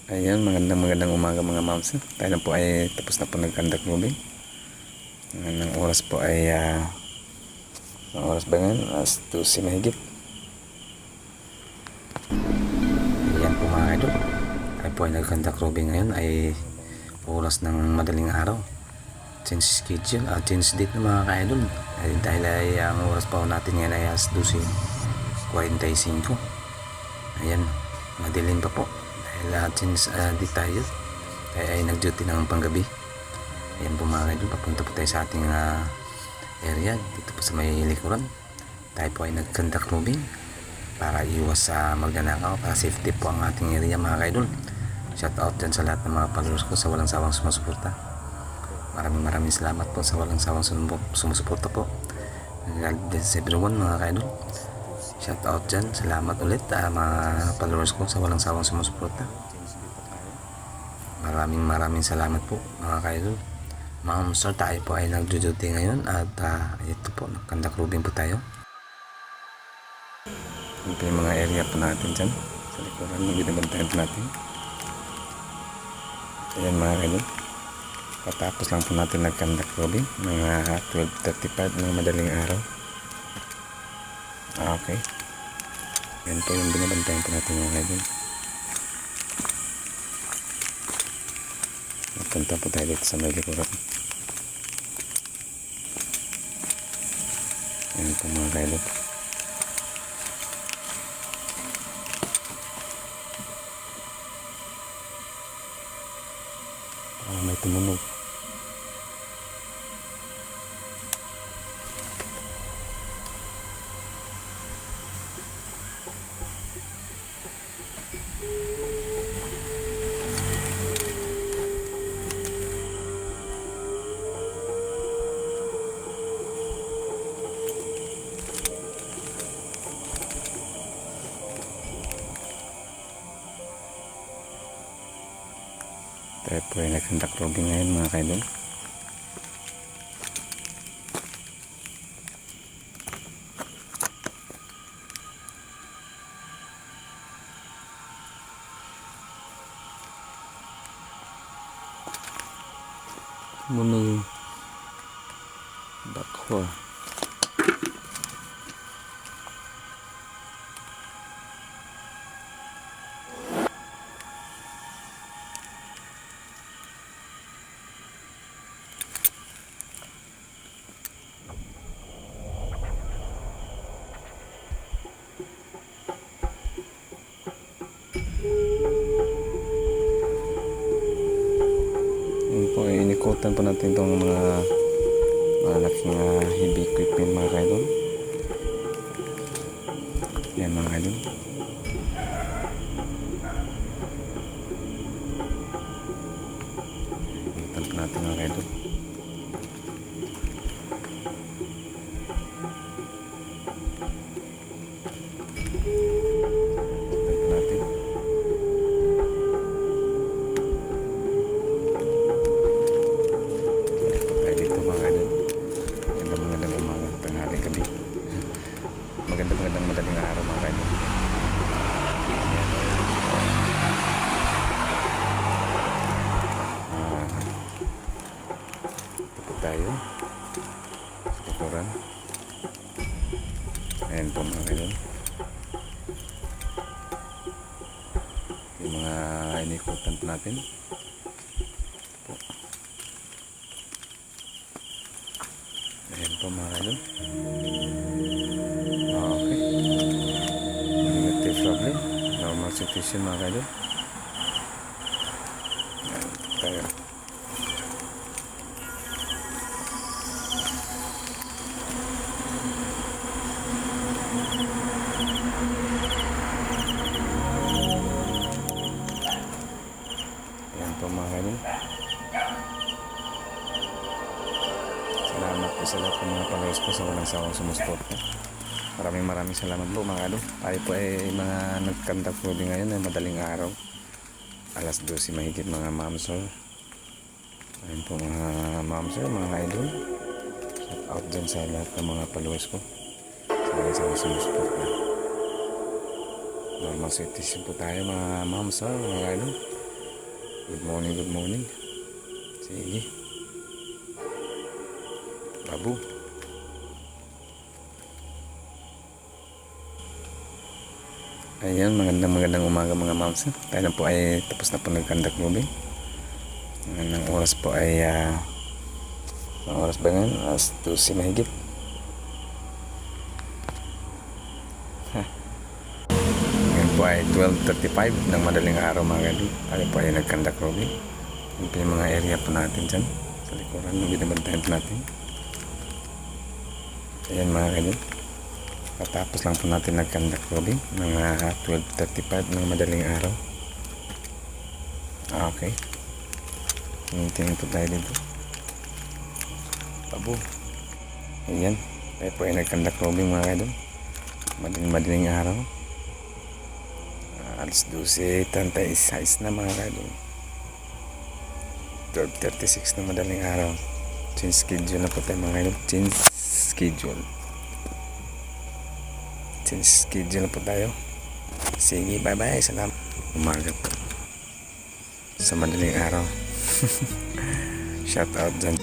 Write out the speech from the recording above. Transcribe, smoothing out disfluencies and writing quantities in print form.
Ayan, magandang umaga mga moms. Tayo na po ay tapos na po nag-conduct moving. Ang oras po ay ang oras ba ngayon? As 12 mahigit. Ayan po mga idol. Tayo po ay nag-conduct moving ngayon ay oras ng madaling araw. Change schedule, change date na mga ka-idol. Dahil ay ang oras pa natin ngayon ay as 12:45. Ayan, madilim pa po. Dahil change date tayo. Kaya ay nag-duty ng panggabi. Ayan po mga idol, papunta po tayo sa ating area dito po sa may likuran. Tayo po ay nag-conduct moving para iwas sa magnanakaw, para safety po ang ating area mga idol. Shout out dyan sa lahat ng mga followers ko sa walang sawang sumusuporta. Maraming salamat po sa walang sawang sumusuporta po. God bless everyone mga idol. Shout out dyan, salamat ulit mga followers ko sa walang sawang sumusuporta. Maraming salamat po mga idol. Ma'am sir, tayo po ay nag-duty ngayon at ito po, nag-conduct roving po tayo. Ito yung mga area po natin dyan sa likuran, yung binabantayan po natin. Ayan mga idol, patapos lang po natin nag-conduct roving mga 12:35 ng madaling araw. Okay, yan po yung binabantayan po natin mga idol. Punta po tayo dito sa may likuran. Ayan po mga kailog. May tumunog. Tayo po ay nag-conduct roving ngayon mga kaidol. Munog bakwa. Inikutan po natin itong mga malaking heavy equipment mga kaidol. Yan mga kaidol. Inikutan po natin mga kaidol. Magandang madaling araw mga kaidol. Ito po tayo sa likuran. Ayan po mga kaidol, yung mga inikutan po natin. Ito po. Ayan po mga kaidol. Okay, negative problem, normal situation mga kaidol. Ayan tayo. Ayan po mga kaidol. Salamat po sa lahat ng mga followers ko sa walang sawang sumusuporta. Maraming salamat po mga idol. Tayo po ay mga nag-conduct moving ngayon ay madaling araw. Alas 12 mahigit mga ma'am sir. Ayun po mga ma'am sir, mga idol. Shout out dyan sa lahat ng mga followers ko sa walang sawang sumusuporta. Normal citizen po tayo mga ma'am sir, mga idol. Good morning, good morning. Sige. Babu. Ayan, magandang umaga mga mams. Tayo na po ay tapos na po nag-conduct moving. Ang oras po ay ang oras ba ngayon? Alas 12 mahigit. Ngayon po ay 12:35 ng madaling araw mga kadol. Tayo po ay nag-conduct moving. Yan po yung mga area po natin dyan sa likuran ng binabantayan po natin. Ayan mga kadol. Patapos lang po natin nag-conduct moving mga 12:35 ng madaling araw. Okay. Tingin po tayo dito. Pabo. Ayan. Tayo po ay nag-conduct moving mga kadol. Madaling araw. Alas 12:36 na mga kadol. 12:36 na madaling araw. Change schedule na po tayo mga kadol. Change schedule na po tayo. Sige, bye bye. Salamat. Umaga po sa madaling araw. Shout out dyan.